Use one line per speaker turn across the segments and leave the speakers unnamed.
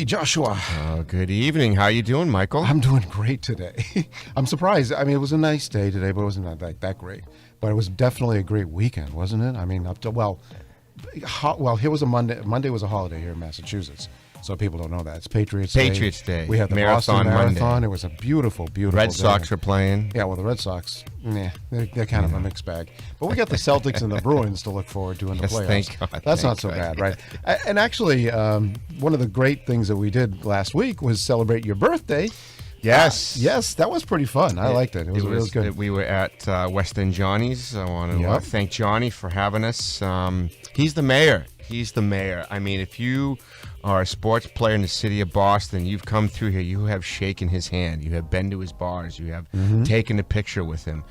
Joshua.
Good evening. How you doing, Michael?
I'm doing great today. I'm surprised. I mean, it was a nice day today, but it wasn't that great. But it was definitely a great weekend, wasn't it? I mean, up to here was a Monday. Monday was a holiday here in Massachusetts, so people don't know that it's Patriots Day.
Patriots Day.
We had the
Marathon
Boston Marathon.
Monday.
It was a beautiful
Red
day.
Sox were playing.
Yeah, well, the Red Sox, they're kind of a mixed bag. But we got the Celtics and the Bruins to look forward to in the playoffs.
Thank God.
That's not so bad, right? And actually, one of the great things that we did last week was celebrate your birthday.
Yes.
Yes, that was pretty fun. I liked it. It was good.
We were at West End Johnny's. I want to thank Johnny for having us. He's the mayor. I mean, if you are a sports player in the city of Boston, you've come through here, you have shaken his hand, you have been to his bars, you have taken a picture with him.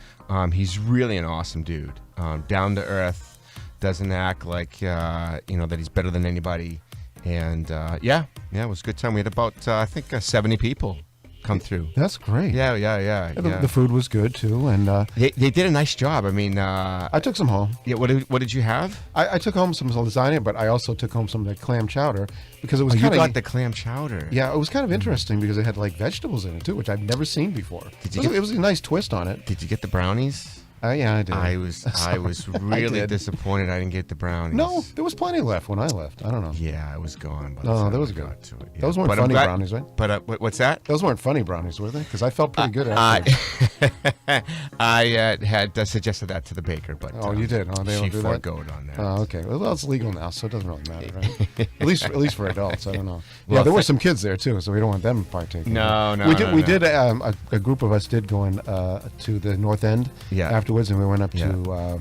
He's really an awesome dude. Down to earth, doesn't act like that he's better than anybody. And it was a good time. We had about I think 70 people come through.
That's great.
Yeah.
The food was good too, and
they did a nice job. I mean,
I took some home.
Yeah. What did you have?
I took home some lasagna, but I also took home some of the clam chowder because it was.
You got the clam chowder.
Yeah, it was kind of interesting because it had like vegetables in it too, which I've never seen before. It was a nice twist on it.
Did you get the brownies?
Yeah, I did.
I was really disappointed I didn't get the brownies.
No, there was plenty left when I left. I don't know.
Yeah, I was gone.
No, that was good. Those weren't funny brownies, right?
But what's that?
Those weren't funny brownies, were they? Because I felt pretty good after.
I had suggested that to the baker, but
you did? Oh, they don't do that?
She forgoed on that.
Oh, okay. Well, it's legal now, so it doesn't really matter, right? at least for adults. I don't know. Well, there were some kids there too, so we don't want them partaking.
No.
We did. A group of us did go in to the North End afterwards, and we went up to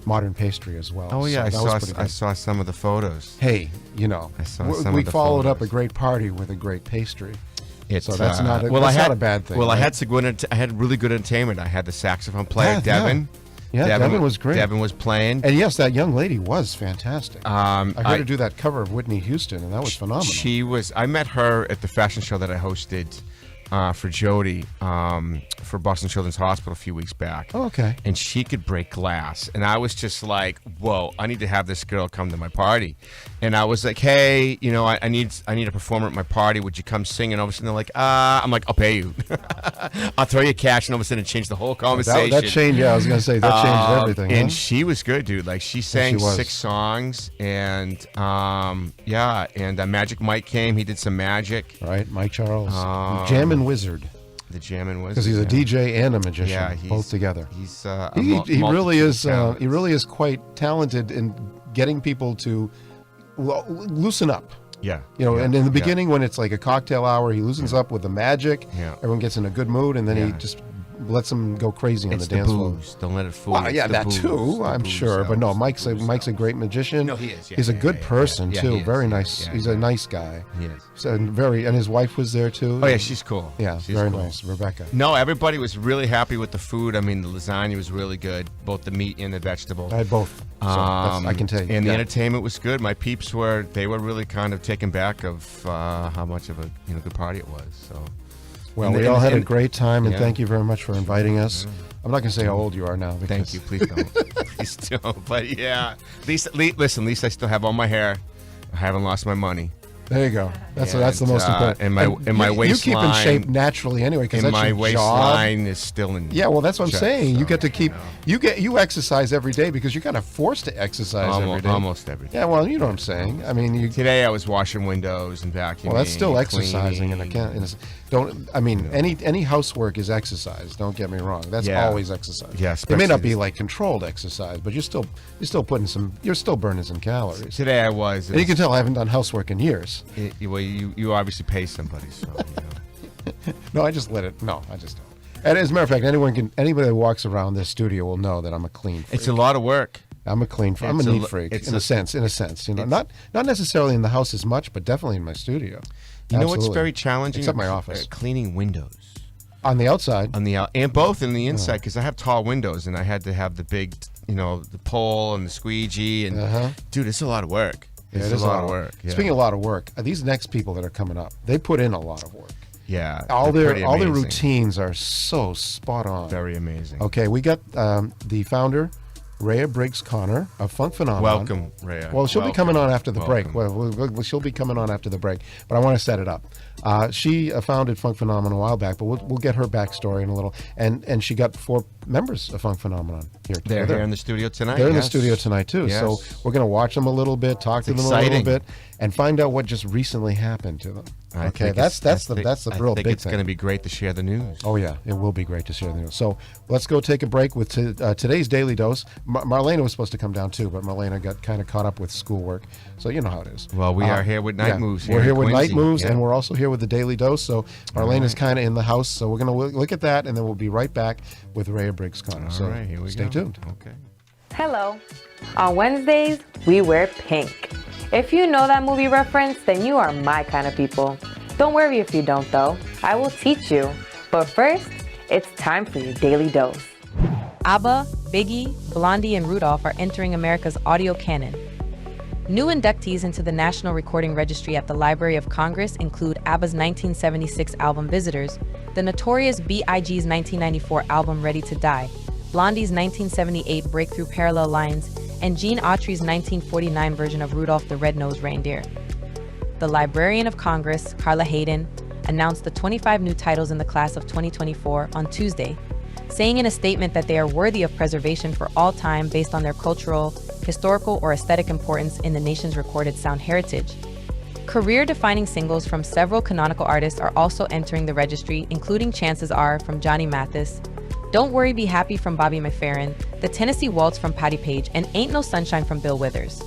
Modern Pastry as well.
Oh yeah, so I saw some of the photos.
Hey, we followed up a great party with a great pastry. So that's not a bad thing.
Well,
right?
I had really good entertainment. I had the saxophone player, Devin.
Yeah, Devin was great.
Devin was playing.
And yes, that young lady was fantastic. I heard her do that cover of Whitney Houston, and that was phenomenal.
I met her at the fashion show that I hosted for Jody for Boston Children's Hospital a few weeks back.
Oh, okay.
And she could break glass. And I was just like, whoa, I need to have this girl come to my party. And I was like, hey, I need a performer at my party. Would you come sing? And all of a sudden they're like, I'm like, I'll pay you. I'll throw you cash. And all of a sudden it changed the whole conversation.
That changed, I was going to say, that changed everything.
And she was good, dude. Like, she sang 6 songs. And, and Magic Mike came. He did some magic.
Right, Mike Charles. Jammin' Wizard.
The Jammin' Wizard.
Because he's a DJ and a magician, both together.
He's
he really is. He really is quite talented in getting people to loosen up.
Yeah.
And in the beginning, when it's like a cocktail hour, he loosens up with the magic.
Yeah.
Everyone gets in a good mood, and then he just lets them go crazy on the dance floor.
Don't let it fool you.
Well, yeah, that too, I'm sure. But no, Mike's a great magician.
No, he is. Yeah,
he's a good person too. Very nice. He's a nice guy.
He is.
So, and his wife was there too.
Oh yeah, she's cool.
Yeah,
she's
very
cool.
nice, Rebecca.
No, everybody was really happy with the food. I mean, the lasagna was really good, both the meat and the vegetable.
I had both. So I can tell you.
And the entertainment was good. My peeps were really kind of taken back of how much of a good party it was. So.
Well, we all had a great time, and thank you very much for inviting us. I'm not going to say how old you are now.
Thank you. Please don't. Please don't. But yeah, at least I still have all my hair. I haven't lost my money.
There you go. That's the most important.
And my waistline.
You keep in shape naturally anyway, because that's
my waistline is still in.
Yeah, well, that's what I'm saying.
So,
you get to keep. You exercise every day because you're kind of forced to exercise every day.
Almost every day.
Yeah, well, you know what I'm saying. I mean,
today I was washing windows and vacuuming.
Well, that's still exercising, and any housework is exercise. Don't get me wrong. That's always exercise.
Yes,
it may not be like controlled exercise, but you're still burning some calories.
Today I was.
And you can tell I haven't done housework in years.
You obviously pay somebody, so.
No, I just let it. No, I just don't. And as a matter of fact, anybody that walks around this studio will know that I'm a clean freak.
It's a lot of work.
I'm a clean freak. I'm a neat freak in a sense. Not necessarily in the house as much, but definitely in my studio.
You know what's very challenging?
Except my office.
Cleaning windows.
On the outside.
And both in the inside, because I have tall windows, and I had to have the big, the pole and the squeegee, and dude, it's a lot of work.
Yeah, it is a lot of work. Yeah. Speaking of a lot of work, these next people that are coming up, they put in a lot of work.
Yeah,
all their routines are so spot on.
Very amazing.
Okay, we got the founder Reia Briggs-Connor of Phunk Phenomenon.
Welcome, Reia.
Well, she'll be coming on after the break.
Welcome.
Well, she'll be coming on after the break, but I want to set it up. She founded Phunk Phenomenon a while back, but we'll get her backstory in a little. And she got 4 members of Phunk Phenomenon here.
They're here in the studio tonight.
They're in the studio tonight too.
Yes.
So we're going to watch them a little bit, talk to them a little bit, and find out what just recently happened to them. Okay, that's the real big thing.
It's going to be great to share the news.
Oh yeah, it will be great to share the news. So let's go take a break with today's Daily Dose. Marlena was supposed to come down too, but Marlena got kind of caught up with schoolwork. So you know how it is.
Well, we are here with Night Moves.
We're here with
Quincy.
Night Moves, and we're also here with the Daily Dose. So Marlena's kind of in the house. So we're going to look at that, and then we'll be right back with Reia Briggs-Connor.
All
so
right, here we
stay
go.
tuned.
Okay.
Hello. On Wednesdays, we wear pink. If you know that movie reference, then you are my kind of people. Don't worry if you don't, though. I will teach you. But first, it's time for your Daily Dose. ABBA, Biggie, Blondie, and Rudolph are entering America's audio canon. New inductees into the National Recording Registry at the Library of Congress include ABBA's 1976 album Visitors, the notorious B.I.G.'s 1994 album Ready to Die, Blondie's 1978 breakthrough Parallel Lines, and Gene Autry's 1949 version of Rudolph the Red-Nosed Reindeer. The Librarian of Congress, Carla Hayden, announced the 25 new titles in the class of 2024 on Tuesday, saying in a statement that they are worthy of preservation for all time based on their cultural, historical, or aesthetic importance in the nation's recorded sound heritage. Career-defining singles from several canonical artists are also entering the registry, including Chances Are from Johnny Mathis, Don't Worry Be Happy from Bobby McFerrin, The Tennessee Waltz from Patti Page, and Ain't No Sunshine from Bill Withers.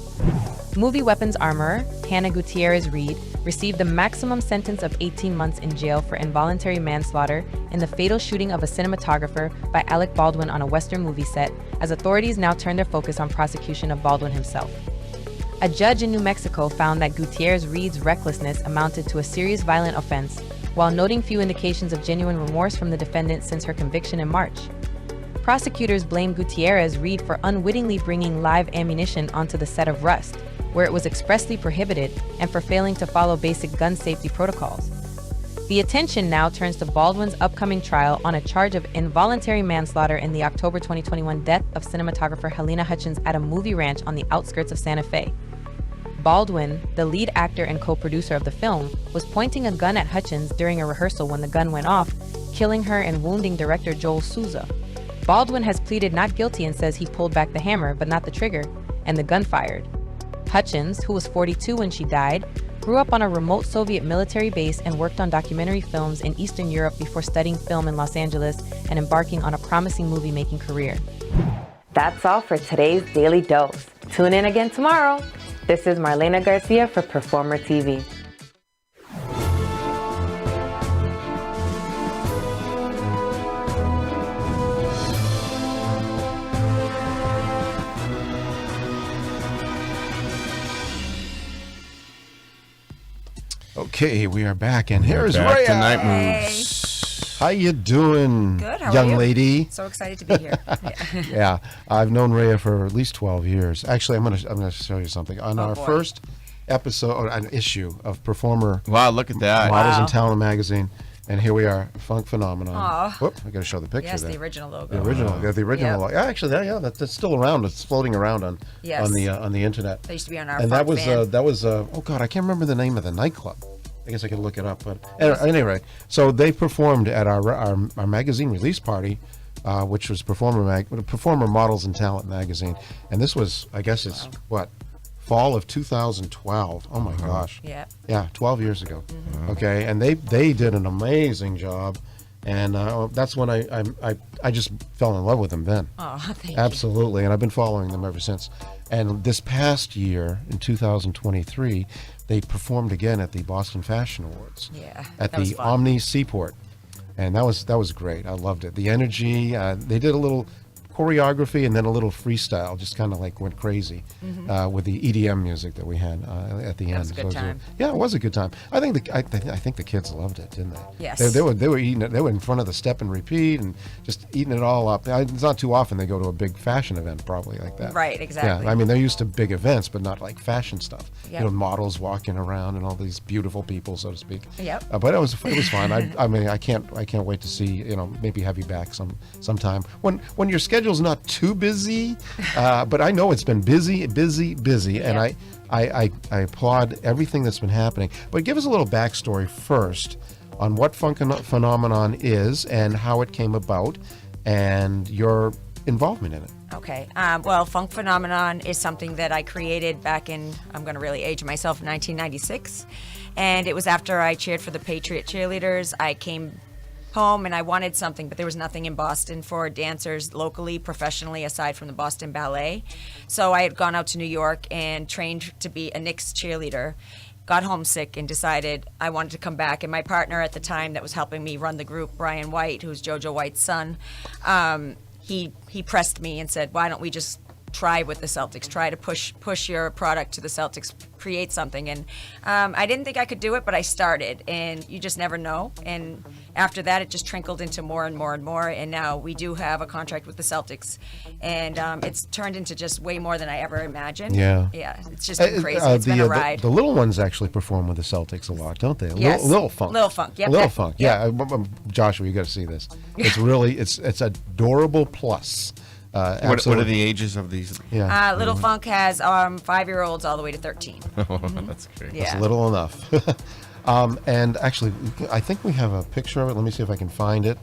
Movie weapons armorer Hannah Gutierrez Reed received the maximum sentence of 18 months in jail for involuntary manslaughter in the fatal shooting of a cinematographer by Alec Baldwin on a Western movie set, as authorities now turn their focus on prosecution of Baldwin himself. A judge in New Mexico found that Gutierrez Reed's recklessness amounted to a serious violent offense, while noting few indications of genuine remorse from the defendant since her conviction in March. Prosecutors blamed Gutierrez Reed for unwittingly bringing live ammunition onto the set of Rust, where it was expressly prohibited, and for failing to follow basic gun safety protocols. The attention now turns to Baldwin's upcoming trial on a charge of involuntary manslaughter in the October 2021 death of cinematographer Helena Hutchins at a movie ranch on the outskirts of Santa Fe. Baldwin, the lead actor and co-producer of the film, was pointing a gun at Hutchins during a rehearsal when the gun went off, killing her and wounding director Joel Souza. Baldwin has pleaded not guilty and says he pulled back the hammer, but not the trigger, and the gun fired. Hutchins, who was 42 when she died, grew up on a remote Soviet military base and worked on documentary films in Eastern Europe before studying film in Los Angeles and embarking on a promising movie-making career. That's all for today's Daily Dose. Tune in again tomorrow. This is Marlena Garcia for Performer TV.
Okay, we are back, and here's
Back
Reia.
to Night
Hey.
Moves.
How you doing,
Good, how are
young
you?
lady?
So excited to be here.
Yeah, I've known Reia for at least 12 years. Actually, I'm gonna show you something. On our
boy.
first episode, or an issue of Performer
Wow, look at that.
Models in
Wow.
Talent magazine, and here we are, Phunk Phenomenon.
Aw.
Whoop, I got to show the picture
Yes,
there.
the original logo.
The original, yeah, the original.
Yep.
Logo. Actually, that's still around. It's floating around on
Yes.
on the internet.
That used to be on our
And that
Phunk
was
van.
oh god, I can't remember the name of the nightclub. I guess I could look it up, but anyway, so they performed at our magazine release party, which was Performer Models and Talent magazine, and this was, I guess it's what, fall of 2012. Oh my gosh,
Yeah.
12 years ago. Okay, and they did an amazing job, and that's when I just fell in love with them then.
Oh, thank you.
Absolutely, and I've been following them ever since. And this past year, in 2023, they performed again at the Boston Fashion Awards.
Yeah,
At
that was
the
fun.
Omni Seaport, and that was great. I loved it. The energy. They did a little choreography and then a little freestyle, just kind of like went crazy with the EDM music that we had at the end.
was a good time.
Yeah, it was a good time. I think I think the kids loved it, didn't they?
Yes.
They were eating it. They were in front of the step and repeat and just eating it all up. It's not too often they go to a big fashion event, probably like that.
Right, exactly.
Yeah, I mean they're used to big events, but not like fashion stuff.
Yep.
You know, models walking around and all these beautiful people, so to speak.
Yep.
But it was fun. I mean I can't wait to see, maybe have you back sometime when your schedule schedule's not too busy, but I know it's been busy, and I applaud everything that's been happening. But give us a little backstory first on what Phunk Phenomenon is and how it came about and your involvement in it.
Okay. Well, Phunk Phenomenon is something that I created back in, I'm going to really age myself, 1996. And it was after I cheered for the Patriot cheerleaders. I came home and I wanted something, but there was nothing in Boston for dancers locally, professionally, aside from the Boston Ballet. So I had gone out to New York and trained to be a Knicks cheerleader. Got homesick and decided I wanted to come back. And my partner at the time that was helping me run the group, Brian White, who's JoJo White's son, he pressed me and said, why don't we just try with the Celtics, try to push your product to the Celtics, create something. And I didn't think I could do it, but I started, and you just never know. And after that, it just trickled into more and more and more. And now we do have a contract with the Celtics, and it's turned into just way more than I ever imagined.
Yeah.
Yeah, it's just been crazy. It's been a ride.
The little ones actually perform with the Celtics a lot, don't they?
Yes.
Little Phunk.
Little Phunk, yep.
Little Phunk, yeah.
Yep.
Joshua, you got to see this. It's really, it's adorable plus.
What are the ages of these?
Yeah.
Little Phunk has 5-year-olds all the way to 13.
That's great.
Yeah.
It's little enough. And actually, I think we have a picture of it. Let me see if I can find it.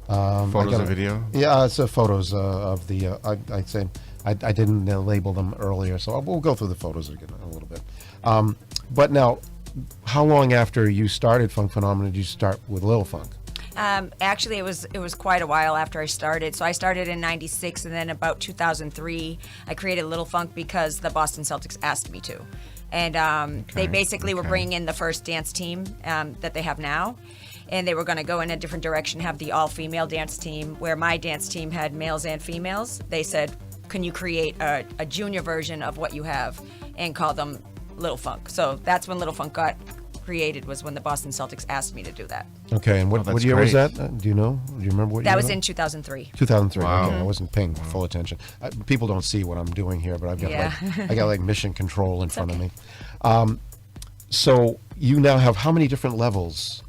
Photos and video?
Yeah, it's photos of the. I'd say I didn't label them earlier, so we'll go through the photos again in a little bit. But now, how long after you started Phunk Phenomenon did you start with Little Phunk?
Actually, it was quite a while after I started. So I started in '96, and then about 2003, I created Little Phunk because the Boston Celtics asked me to, and they basically were bringing in the first dance team that they have now, and they were going to go in a different direction, have the all-female dance team, where my dance team had males and females. They said, "Can you create a junior version of what you have and call them Little Phunk?" So that's when Little Phunk got created, was when the Boston Celtics asked me to do that.
Okay, and what year was that? Do you know? Do you remember what year?
That was in 2003.
2003.
Wow.
Okay, I wasn't paying full attention. People don't see what I'm doing here, but I've got I got like mission control in front of me. So you now have how many different levels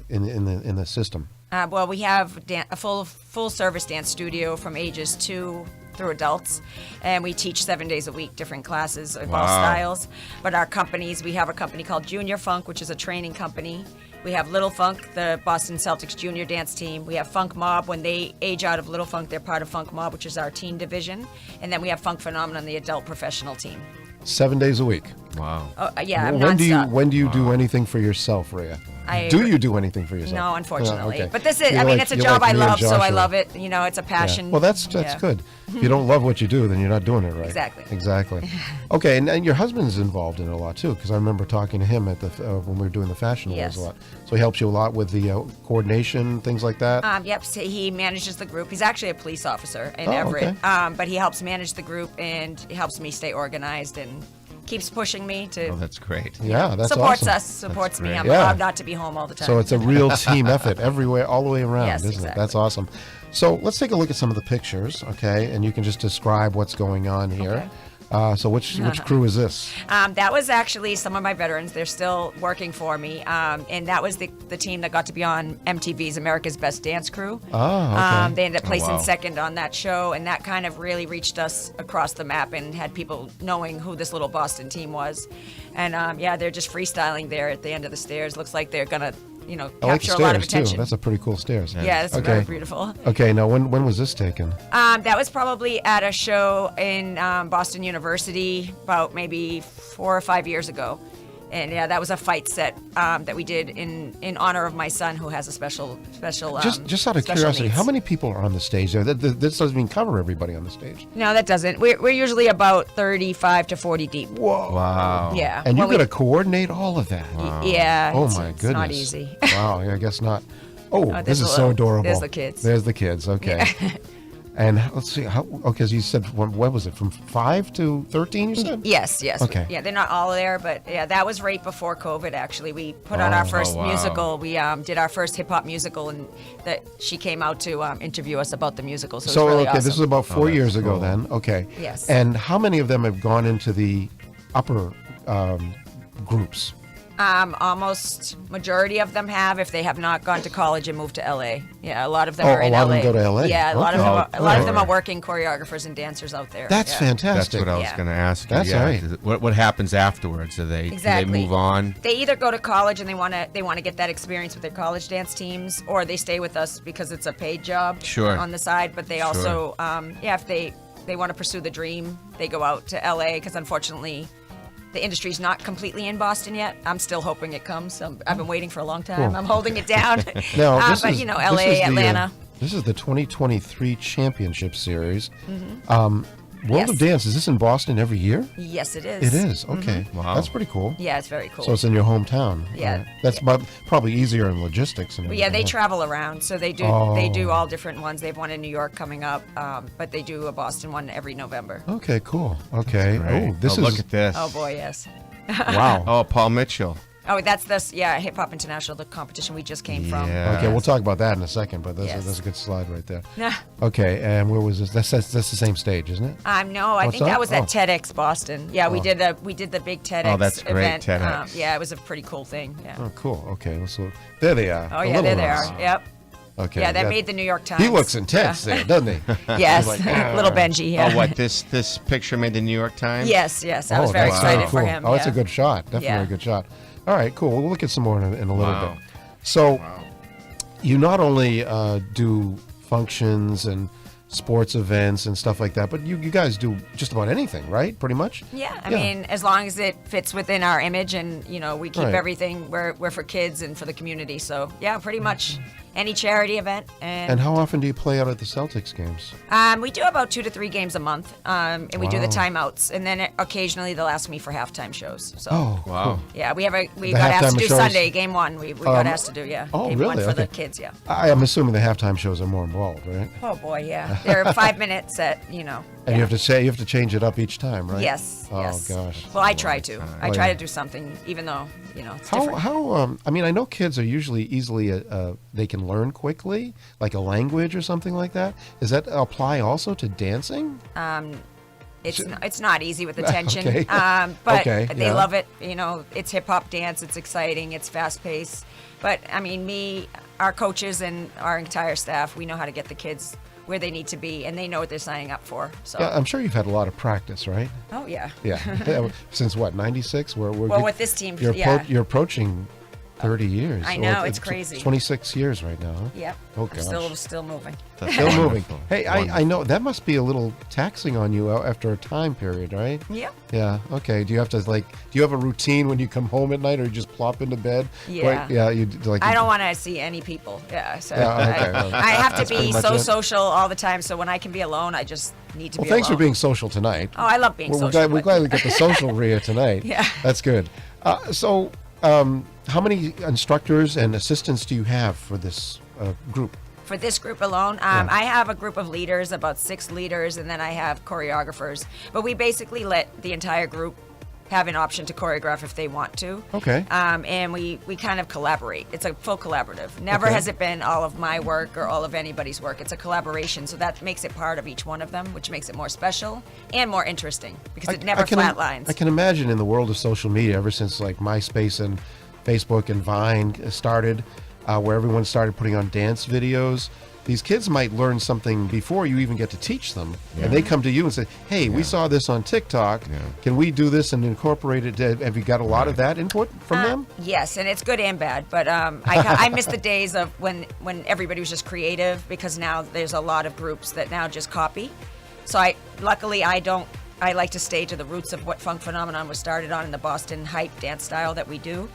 in the system?
Well, we have a full service dance studio from ages 2 through adults, and we teach 7 days a week, different classes of all styles. But our companies, we have a company called Junior Phunk, which is a training company. We have Little Phunk, the Boston Celtics junior dance team. We have Phunk Mob. When they age out of Little Phunk, they're part of Phunk Mob, which is our teen division. And then we have Phunk Phenomenon, the adult professional team.
7 days a week.
Wow.
Yeah, I'm
when do you
nonstop.
do anything for yourself, Reia?
I-
Do you do anything for yourself?
No, unfortunately.
Okay.
But this is,
You're
I mean,
like-
it's a
you're
job
like
I
me and
love, so I
Joshua.
love it. You know, it's a passion.
Well, that's
Yeah.
good. If you don't love what you do, then you're not doing it right.
Exactly.
Exactly. Okay, and your husband's involved in it a lot too, because I remember talking to him at the when we were doing the fashion awards
Yes.
a lot. So he helps you a lot with the coordination, things like that.
Yep, so he manages the group. He's actually a police officer in
Oh,
Everett,
okay.
but he helps manage the group and he helps me stay organized and keeps pushing me to
Oh, that's great.
Yeah, that's
supports
awesome.
us, supports me.
great.
I'm
Yeah.
allowed not to be home all the time.
So it's a real team effort everywhere, all the way around,
Yes,
isn't it?
exactly.
That's awesome. So let's take a look at some of the pictures, okay? And you can just describe what's going on here. So which crew is this?
That was actually some of my veterans. They're still working for me, and that was the team that got to be on MTV's America's Best Dance Crew.
Oh, okay.
They ended up placing
wow.
second on that show, and that kind of really reached us across the map and had people knowing who this little Boston team was. And yeah, they're just freestyling there at the end of the stairs. Looks like they're gonna,
I like the
capture a lot of
stairs too.
attention.
That's a pretty cool stairs.
Yeah, it's
Okay.
very beautiful.
Okay, now when was this taken?
That was probably at a show in Boston University about maybe 4 or 5 years ago. And yeah, that was a fight set that we did in honor of my son, who has a special
Just out of
special
curiosity,
needs.
how many people are on the stage there? This doesn't even cover everybody on the stage.
No, that doesn't. We're usually about 35 to 40 deep.
Whoa.
Wow.
Yeah.
And
When
you've got to coordinate all of that.
Yeah.
Oh
it's,
my
it's
goodness.
not easy.
Wow, yeah, I guess not. Oh,
there's
this
a
is so
little-
adorable.
there's the kids.
There's the kids. Okay. And let's see. Okay, so you said what was it? From 5 to 13? You said.
Yes.
Okay.
Yeah, they're not all there, but yeah, that was right before COVID. Actually, we put on our first
wow.
musical. We did our first hip hop musical, and that she came out to interview us about the musical. So, it
So
was really
okay,
awesome.
this is about 4
that's
years ago
cool.
then. Okay.
Yes.
And how many of them have gone into the upper groups?
Almost majority of them have, if they have not gone to college and moved to LA. Yeah, a lot of them
Oh,
are in
a lot
LA.
of them go to LA?
Yeah, a lot
Okay.
of them. Of them
Right.
are working choreographers and dancers out there.
That's
yeah.
fantastic.
That's what I was
Yeah.
going to ask you.
That's
yeah.
right.
What happens afterwards? Do they move on?
They either go to college and they want to get that experience with their college dance teams, or they stay with us because it's a paid job
Sure.
on the side. But they also, if they want to pursue the dream, they go out to LA because unfortunately, the industry's not completely in Boston yet. I'm still hoping it comes. I've been waiting for a long time.
Cool.
I'm holding it down.
Now,
but
this is
LA, Atlanta.
This is the 2023 Championship Series. World
Yes.
of Dance, is this in Boston every year?
Yes, it is.
It is. Okay.
Wow.
That's pretty cool.
Yeah, it's very cool.
So it's in your hometown.
Yeah.
All right. That's probably easier in logistics. And
But yeah, they
everything, huh?
travel around, so they do all different ones. They have one in New York coming up, but they do a Boston one every November.
Okay, cool. Okay.
Great.
Oh, this is
look at this.
Oh boy, yes.
wow.
Oh, Paul Mitchell.
Oh, that's this. Yeah, Hip Hop International, the competition we just came from.
Yeah.
Okay, we'll talk about that in a second, but
Yes.
that's a good slide right there.
Nah.
Okay, and where was this? That's the same stage, isn't it?
No, I
What's
think that
that?
was at TEDx Boston. Yeah, we did the big TEDx
Oh, that's great,
event.
TEDx.
Yeah, it was a pretty cool thing. Yeah.
Oh, cool. Okay, so there they are.
Oh
the
yeah,
little
there they
ones.
are. Yep.
Okay.
Yeah, that made the New York Times.
He looks intense there, doesn't he?
Yes,
Like,
little Benji. Yeah.
Oh, what this picture made the New York Times?
Yes. I was very
that's
excited
really
for
cool.
him.
Oh, it's a
yeah.
good shot. Definitely
Yeah.
a good shot. All right, cool. We'll look at some more in a little
Wow.
bit. So, you not only do functions and sports events and stuff like that, but you guys do just about anything, right? Pretty much.
Yeah, I mean, as long as it fits within our image, and we keep
Right.
everything. We're for kids and for the community. So yeah, pretty much any charity event.
And how often do you play out at the Celtics games?
We do about 2 to 3 games a month, and we do the
Wow.
timeouts, and then occasionally they'll ask me for halftime shows. So
Oh,
Wow.
cool.
yeah, we
The
got asked to
halftime
do
shows-
Sunday game 1. We got asked to do game
oh,
1
really?
for the
Okay.
kids. Yeah.
I am assuming the halftime shows are more involved, right?
Oh boy, yeah. They're 5 minutes at
And
yeah.
you have to change it up each time, right?
Yes.
Oh
yes.
gosh.
Well, I try to. I
Oh,
try
yeah.
to do something, even though it's
How
different.
I mean, I know kids are usually easily they can learn quickly, like a language or something like that. Does that apply also to dancing?
It's not easy with attention,
Okay.
but
Okay,
they
yeah.
love it. It's hip hop dance. It's exciting. It's fast paced. But I mean, our coaches and our entire staff, we know how to get the kids where they need to be, and they know what they're signing up for. So,
Yeah, I'm sure you've had a lot of practice, right?
oh yeah.
Yeah. Since what, 96? We're
Well, with this team,
you're,
yeah.
you're approaching 30 years.
I know, it's crazy.
26 years right now. Huh?
Yep.
Oh,
I'm still
gosh.
still moving.
That's
Still moving.
wonderful.
Hey, I know that must be a little taxing on you after a time period, right?
Yep.
Yeah. Okay. Do you have to do you have a routine when you come home at night, or you just plop into bed?
Yeah.
Yeah. You like.
I don't want to see any people. Yeah. So
Yeah, okay.
I have to
That's pretty
be
much
so
it.
social all the time. So when I can be alone, I just need to
Well,
be
thanks
alone.
for being social tonight.
Oh, I love being
We're
social.
we're glad we get the social Reia tonight.
Yeah.
That's good. So, how many instructors and assistants do you have for this group?
For this group alone, I have a group of leaders, about 6 leaders, and then I have choreographers. But we basically let the entire group have an option to choreograph if they want to.
Okay.
And we kind of collaborate. It's a full collaborative. Never
Okay.
has it been all of my work or all of anybody's work. It's a collaboration, so that makes it part of each one of them, which makes it more special and more interesting because it never flatlines.
I can imagine in the world of social media, ever since like MySpace and Facebook and Vine started, where everyone started putting on dance videos. These kids might learn something before you even get to teach them, and they come to you and say, "Hey, we saw this on TikTok. Can we do this and incorporate it?" Have you got a lot of that input from them?
Yes, and it's good and bad. But I miss the days of when everybody was just creative, because now there's a lot of groups that now just copy. So luckily I like to stay to the roots of what Phunk Phenomenon was started on in the Boston hype dance style that we do.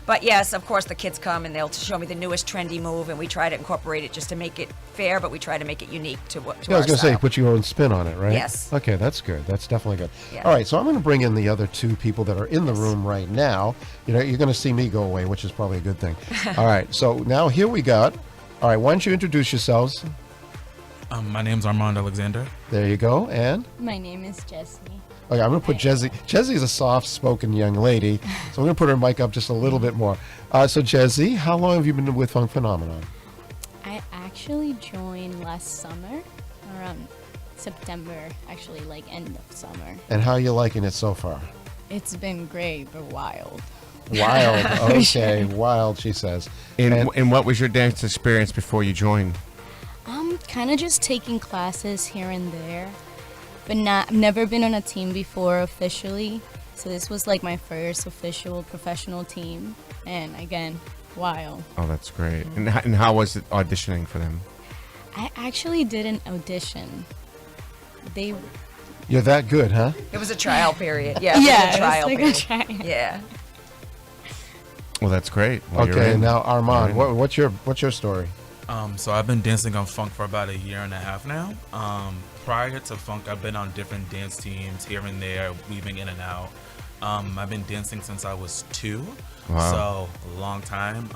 But yes, of course, the kids come and they'll show me the newest trendy move, and we try to incorporate it just to make it fair, but we try to make it unique to
Yeah, I was
our
going to say,
style.
put your own spin on it, right?
Yes.
Okay, that's good. That's definitely good.
Yeah.
All right, so I'm going to bring in the other 2 people that are in the room right now. You're going to see me go away, which is probably a good thing. All right, so now here we got. All right, why don't you introduce yourselves?
My name's Armand Alexander.
There you go, and
My name is Jessie.
okay, I'm going to put Jezzy. Jezzy is a soft-spoken young lady, so I'm going to put her mic up just a little bit more. So Jezzy, how long have you been with Phunk Phenomenon?
I actually joined last summer, around September, actually, like end of summer.
And how are you liking it so far?
It's been great but wild.
Wild. Okay, wild, she says.
And what was your dance experience before you joined?
Kind of just taking classes here and there, but never been on a team before officially. So this was like my first official professional team, and again, wild.
Oh, that's great. And how was it auditioning for them?
I actually did an audition.
You're that good, huh?
It was a trial period. Yeah,
Yeah,
it was a trial
it
period.
was like a trial.
Yeah.
Well, that's great. Well, you're
Okay,
in.
now Armand,
You're in.
what's your story?
So I've been dancing on Phunk for about a year and a half now. Prior to Phunk, I've been on different dance teams here and there, weaving in and out. I've been dancing since I was 2,
Wow.
so a long time.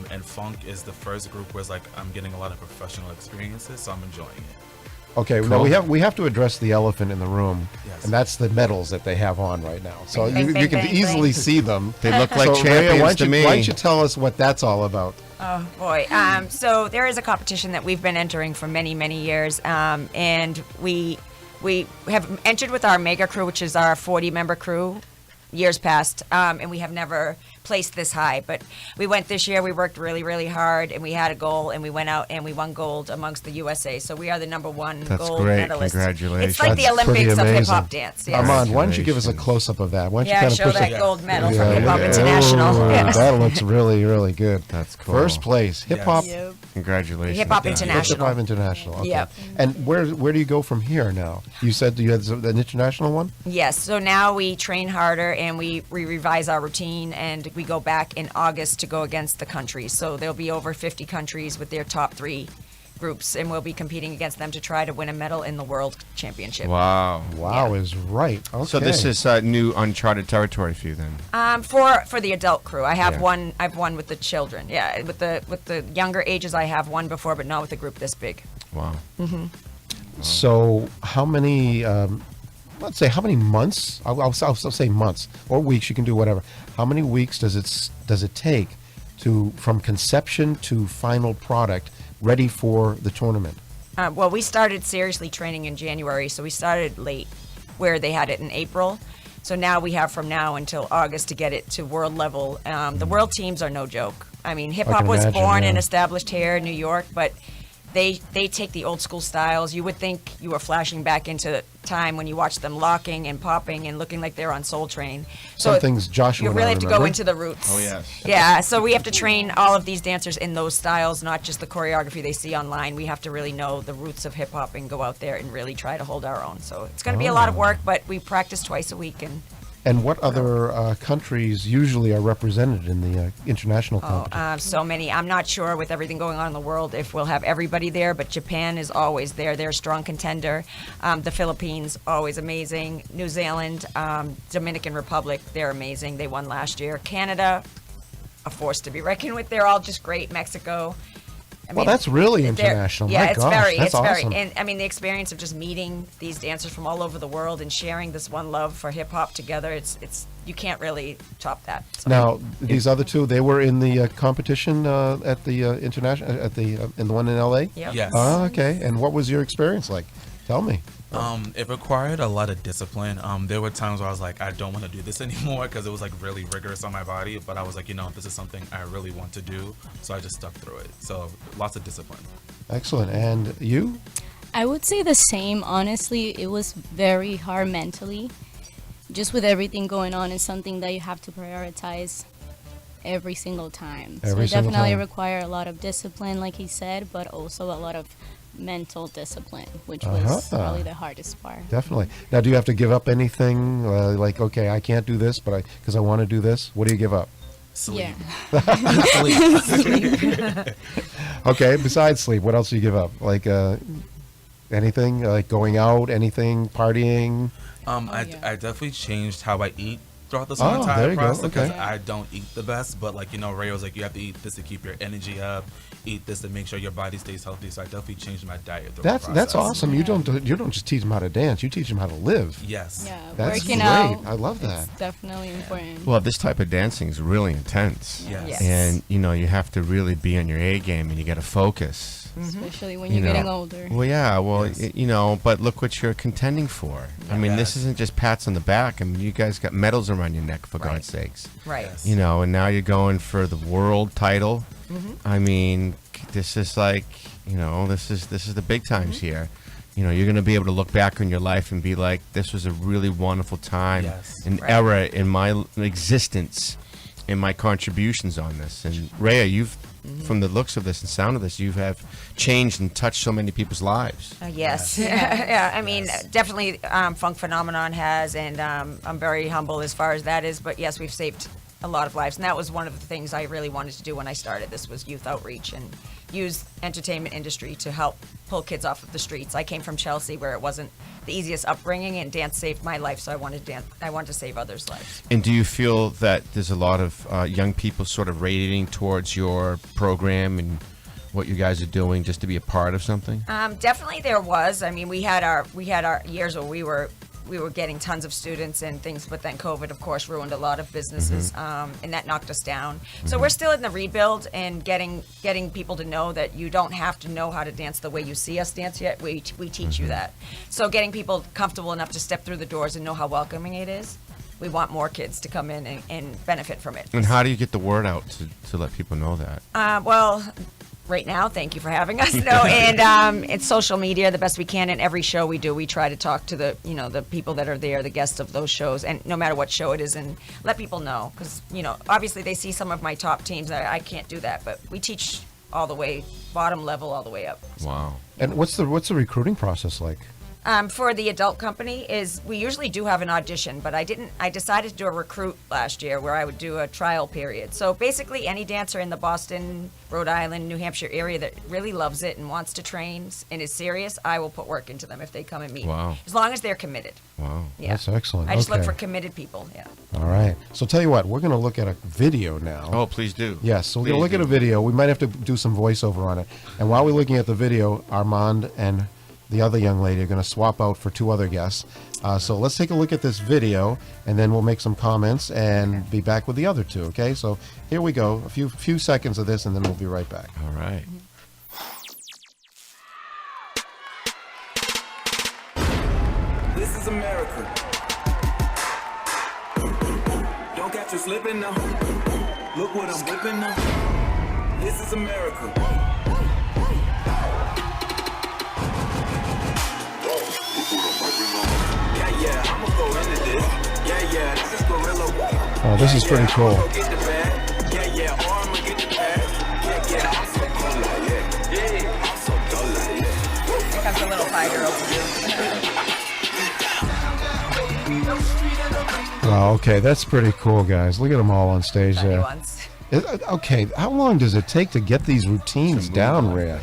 And Phunk is the first group where it's like I'm getting a lot of professional experiences, so I'm enjoying it.
Okay,
Cool.
now we have to address the elephant in the room,
Yes.
and that's the medals that they have on right now. So
Bang,
you
bang,
can
bang,
easily
bang.
see them.
They look like
So, Reia,
champions to me.
why don't you tell us what that's all about?
Oh boy. So there is a competition that we've been entering for many, many years, and we have entered with our mega crew, which is our 40-member crew, years past, and we have never placed this high. But we went this year. We worked really, really hard, and we had a goal, and we went out and we won gold amongst the USA. So we are the #1
That's
gold
great.
medalist.
Congratulations.
It's like the
That's pretty
Olympics of hip
amazing.
hop dance. Yes.
Armand, why don't you give us a
Congratulations.
close-up of that? Why don't you
Yeah,
kind of
show
push
that
it?
gold medal
Yeah,
from Hip Hop
yeah.
International.
Ooh,
Yes.
That looks really, really good.
That's cool.
First place, hip hop.
Yep.
Congratulations.
Hip Hop
guys.
International.
Hip hop international. Okay.
Yep.
And where do you go from here now? You said you had an international one.
Yes, so now we train harder and we revise our routine, and we go back in August to go against the countries. So there'll be over 50 countries with their top 3 groups, and we'll be competing against them to try to win a medal in the World Championship.
Wow.
Wow,
Yeah.
is right. Okay.
So this is new uncharted territory for you then.
For the adult crew, I have
Yeah.
one. I've won with the children. Yeah, with the younger ages, I have won before, but not with a group this big.
Wow.
So how many? Let's say how many months? I'll say months or weeks. You can do whatever. How many weeks does it take from conception to final product ready for the tournament?
Well, we started seriously training in January, so we started late, where they had it in April. So now we have from now until August to get it to world level. The world teams are no joke. I mean, hip hop
can
was
imagine,
born
yeah.
and established here in New York, but they take the old school styles. You would think you were flashing back into time when you watch them locking and popping and looking like they're on Soul Train.
Some things Joshua
You
and
really
I
have to go
remember.
into the roots.
Oh, yes.
Yeah, so we have to train all of these dancers in those styles, not just the choreography they see online. We have to really know the roots of hip hop and go out there and really try to hold our own. So it's going to be a lot of work, but we practice twice a week.
And what other countries usually are represented in the international competition?
So many. I'm not sure with everything going on in the world if we'll have everybody there, but Japan is always there. They're a strong contender. The Philippines, always amazing. New Zealand, Dominican Republic, they're amazing. They won last year. Canada, a force to be reckoned with. They're all just great. Mexico. I
Well, that's really
they're-
international.
Yeah,
My
it's
gosh,
very,
that's
it's
awesome.
very, and I mean the experience of just meeting these dancers from all over the world and sharing this one love for hip hop together. It's you can't really top that. So.
Now, these other two, they were in the competition at the international in the one in LA.
Yep.
Yes.
Ah, okay. And what was your experience like? Tell me.
It required a lot of discipline. There were times where I was like, I don't want to do this anymore because it was like really rigorous on my body. But I was like, this is something I really want to do. So I just stuck through it. So lots of discipline.
Excellent. And you?
I would say the same. Honestly, it was very hard mentally. Just with everything going on, it's something that you have to prioritize every single time.
Every
so
single
definitely
time.
require a lot of discipline, like he said, but also a lot of mental discipline, which was
Uh-huh.
probably the hardest part.
Definitely. Now, do you have to give up anything? Like, okay, I can't do this, but because I want to do this. What do you give up?
Sleep.
Yeah.
Sleep.
Okay, besides sleep, what else do you give up? Like anything? Like going out? Anything? Partying?
I
yeah.
definitely changed how I eat throughout this
Oh,
whole
there
entire
you go.
process because
Okay.
I don't eat the best. But Reia was like, you have to eat this to keep your energy up. Eat this to make sure your body stays healthy. So I definitely changed my diet. Throughout the
That's
process.
awesome. You don't just teach them how to dance. You teach them how to live.
Yes.
Yeah,
That's
working
great.
out.
I love that.
It's definitely important.
Well, this type of dancing is really intense.
Yes.
Yes.
And, you have to really be on your A game and you got to focus.
Especially when
You
you're
know.
getting older.
Well, yeah. Well,
Yes.
but look what you're contending for. I mean, this
Yes.
isn't just pats on the back. I mean, you guys got medals around around your neck, for
Right.
God's sakes.
Right.
Yes.
You know, and now you're going for the world title. I mean, this is like, you know, this is the big times here. You know, you're going to be able to look back on your life and be like, this was a really wonderful time,
Yes.
an
Right.
era in my existence, in my contributions on this. And Reia, you've, from the looks of this and sound of this, you have changed and touched so many people's lives.
Yes. Yeah, I mean, definitely Phunk Phenomenon has, and I'm very humble as far as that is. But yes, we've saved a lot of lives. And that was one of the things I really wanted to do when I started. This was youth outreach and use entertainment industry to help pull kids off of the streets. I came from Chelsea where it wasn't the easiest upbringing, and dance saved my life, so I wanted to save others' lives.
And do you feel that there's a lot of young people sort of radiating towards your program and what you guys are doing just to be a part of something?
Definitely there was. I mean, we had our years where we were getting tons of students and things, but then COVID, of course, ruined a lot of businesses, and that knocked us down. So we're still in the rebuild and getting people to know that you don't have to know how to dance the way you see us dance yet. We teach you that. So getting people comfortable enough to step through the doors and know how welcoming it is. We want more kids to come in and benefit from it.
And how do you get the word out to let people know that?
Well, right now, thank you for having us. No, and it's social media the best we can. And every show we do, we try to talk to the people that are there, the guests of those shows, and no matter what show it is, and let people know, because obviously they see some of my top teams. I can't do that, but we teach all the way, bottom level, all the way up.
Wow.
And what's the recruiting process like?
For the adult company is we usually do have an audition, but I decided to do a recruit last year where I would do a trial period. So basically any dancer in the Boston, Rhode Island, New Hampshire area that really loves it and wants to train and is serious, I will put work into them if they come and meet.
Wow.
As long as they're committed.
Wow.
Yeah.
That's excellent.
I just look
Okay.
for committed people, yeah.
All right. So tell you what, we're going to look at a video now.
Oh, please do.
Yes, so we're going to
Please
look at a
do.
video. We might have to do some voiceover on it. And while we're looking at the video, Armand and the other young lady are going to swap out for two other guests. So let's take a look at this video, and then we'll make some comments and be back with the other two, okay? So here we go. A few seconds of this, and then we'll be right back.
All right.
This is America. Don't catch you slipping now. Look what I'm whipping now. This is America. Yeah, I'ma go into this. Yeah, this is Gorilla.
Oh, this is pretty cool.
Go get the bag. Yeah, or I'ma get the bag. Yeah, I'm so cool like yeah. I'm so dull like yeah.
Here comes a little 5-year-old for you.
Oh, okay, that's pretty cool, guys. Look at them all on stage
Funny
there.
ones.
Okay, how long does it take to get these routines down, Reia?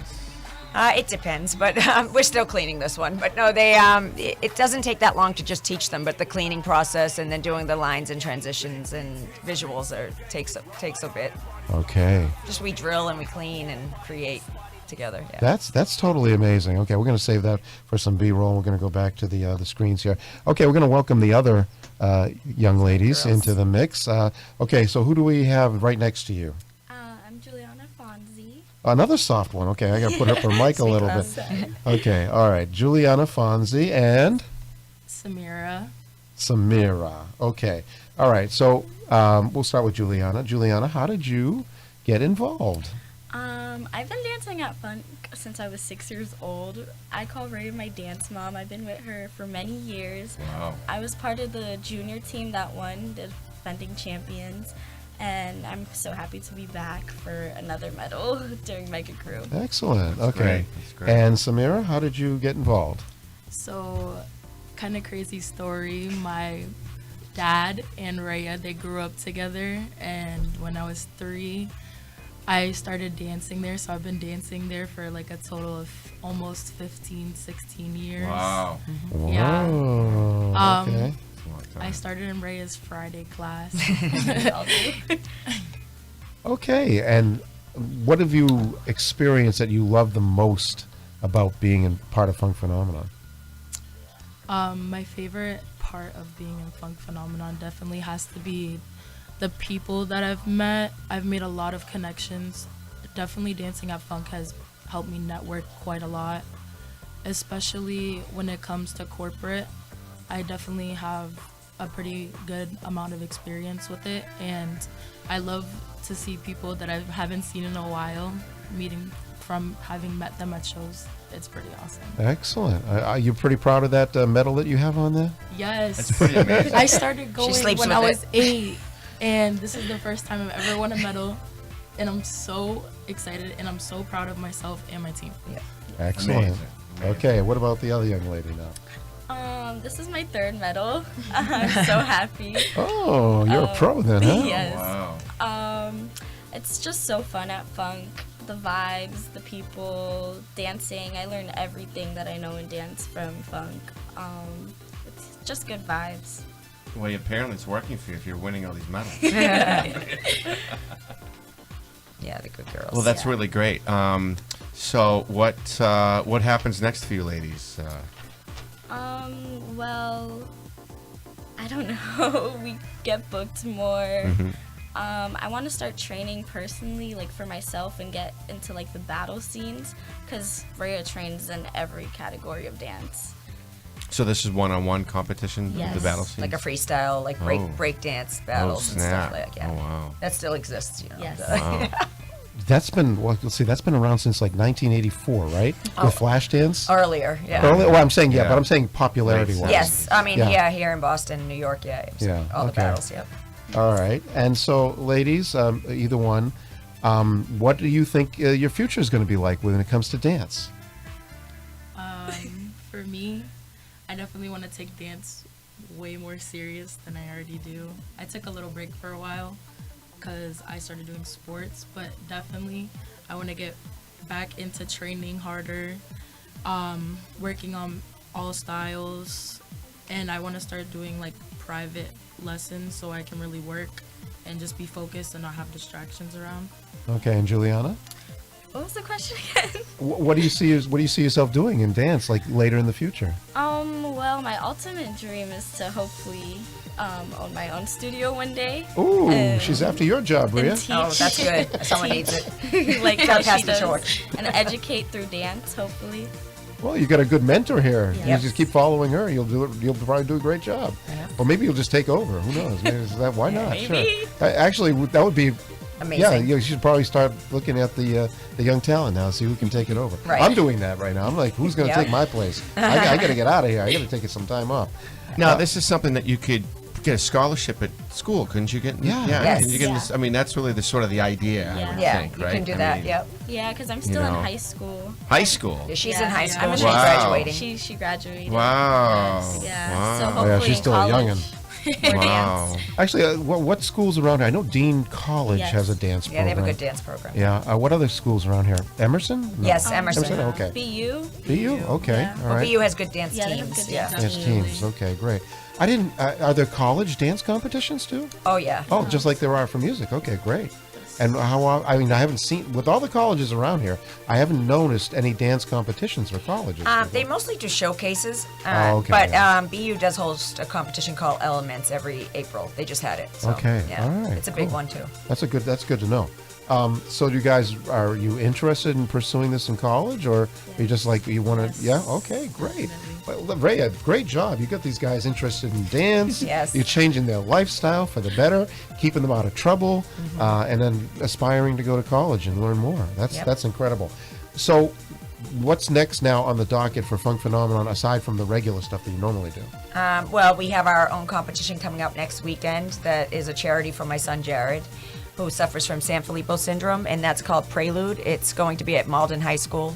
It depends, but we're still cleaning this one. But no, it doesn't take that long to just teach them. But the cleaning process and then doing the lines and transitions and visuals takes a bit.
Okay.
Just we drill and we clean and create together. Yeah.
That's totally amazing. Okay, we're going to save that for some B-roll. We're going to go back to the screens here. Okay, we're going to welcome the other young ladies
Girls.
into the mix. Okay, so who do we have right next to you?
I'm Juliana Fonzie.
Another soft one. Okay, I got to put up her mic a little bit. Okay, all right. Juliana Fonzie and
Samira.
Samira. Okay, all right. So we'll start with Juliana. Juliana, how did you get involved?
I've been dancing at Phunk since I was 6 years old. I call Reia my dance mom. I've been with her for many years.
Wow.
I was part of the junior team that won the defending champions, and I'm so happy to be back for another medal during Mega Crew.
Excellent. Okay.
great. That's great.
And Samira, how did you get involved?
So, kind of crazy story. My dad and Reia, they grew up together, and when I was 3, I started dancing there. So I've been dancing there for like a total of almost 15, 16 years.
Wow.
Yeah.
Whoa, okay.
I started in Reia's Friday class.
Okay, and what have you experienced that you love the most about being in part of Phunk Phenomenon?
My favorite part of being in Phunk Phenomenon definitely has to be the people that I've met. I've made a lot of connections. Definitely dancing at Phunk has helped me network quite a lot, especially when it comes to corporate. I definitely have a pretty good amount of experience with it, and I love to see people that I haven't seen in a while, meeting from having met them at shows. It's pretty awesome.
Excellent. Are you pretty proud of that medal that you have on there?
Yes.
That's pretty amazing.
I started going
sleeps
when
with
I
it.
was 8, and this is the first time I've ever won a medal, and I'm so excited, and I'm so proud of myself and my team.
Yeah.
Excellent.
Amazing.
Okay, what about the other young lady now?
This is my 3rd medal. I'm so happy.
Oh, you're a pro then, huh?
Yes.
Wow.
It's just so fun at Phunk. The vibes, the people, dancing. I learned everything that I know in dance from Phunk. It's just good vibes.
Well, apparently it's working for you if you're winning all these medals.
Yeah, the good girls.
Well, that's
yeah.
really great. So what happens next for you ladies?
Well, I don't know. We get booked more. I want to start training personally, like for myself, and get into like the battle scenes, because Reia trains in every category of dance.
So this is one-on-one competition,
Yes.
the battle scenes?
Like a freestyle, like break dance battles and
snap.
stuff like that. Yeah.
Oh, wow.
That still exists, you know.
Yes.
Wow.
That's been, well, you'll see, that's been around since like 1984, right? With Flashdance?
Earlier, yeah.
Well, I'm saying, yeah,
Yeah.
but I'm saying popularity-wise.
Yes, I mean,
Yeah.
yeah, here in Boston, New York, yeah. it was
Yeah,
all the
okay.
battles, yep.
All right. And so, ladies, either one, what do you think your future is going to be like when it comes to dance?
For me, I definitely want to take dance way more serious than I already do. I took a little break for a while because I started doing sports, but definitely I want to get back into training harder, working on all styles, and I want to start doing like private lessons so I can really work and just be focused and not have distractions around.
Okay, and Juliana?
What was the question again?
What do you see yourself doing in dance, like later in the future?
Well, my ultimate dream is to hopefully own my own studio one day.
Ooh, she's after your job,
And
Reia.
teach,
Oh, that's good. Someone needs it.
like
Gotta
how
pass
she
the
does,
torch.
and educate through dance, hopefully.
Well, you got a good mentor here.
Yep.
You just keep following her. You'll do it. You'll probably do a great job.
Yeah.
Or maybe you'll just take over. Who knows? Maybe it's that. Why not?
Maybe.
Sure. Actually, that would be
Amazing.
Yeah, you should probably start looking at the young talent now, see who can take it over.
Right.
I'm doing that right now. I'm like, who's going to
Yeah.
take my place? I got to get out of here. I got to take some time off.
Now, this is something that you could get a scholarship at school, couldn't you get?
Yeah.
Yes.
You can
Yeah.
just, I mean, that's really the sort of the idea, I
Yeah.
would
Yeah,
think,
you
right?
can do
I
that,
mean,
yep.
Yeah, because I'm still in
know.
high school.
High school.
Yeah, she's
Yeah.
in high
Yeah.
school.
I'm
She's
in
high school.
graduating.
She graduated.
Wow.
Yes, yeah.
Wow.
So
Oh, yeah,
hopefully
she's
in
still a
college,
youngin'.
more
Wow.
dance.
Actually, what schools around here? I know Dean College
Yes.
has a dance
Yeah,
program.
they have a good dance program.
Yeah. What other schools around here? Emerson? No.
Yes, Emerson.
Okay.
BU.
BU? Okay.
Yeah.
All
Well,
right.
BU has good dance
Yeah, they have
teams.
good
Yeah.
dance
Dance teams. Okay, great. I didn't. Are there college dance competitions too?
Oh, yeah.
Oh, just like there are for music. Okay, great. And I mean, I haven't seen, with all the colleges around here, I haven't noticed any dance competitions for colleges.
They mostly do showcases,
Oh, okay,
but
yeah.
BU does host a competition called Elements every April. They just had it. So,
Okay,
yeah,
all right,
it's a big
cool.
one too.
That's good to know. So do you guys, are you interested in pursuing this in college, or are you just like, you want to,
Yes.
yeah, okay, great. Well, Reia, great job. You got these guys interested in dance.
Yes.
You're changing their lifestyle for the better, keeping them out of trouble, and then aspiring to go to college and learn more.
Yep.
That's incredible. So what's next now on the docket for Phunk Phenomenon, aside from the regular stuff that you normally do?
Well, we have our own competition coming up next weekend that is a charity for my son Jared, who suffers from Sanfilippo syndrome, and that's called Prelude. It's going to be at Malden High School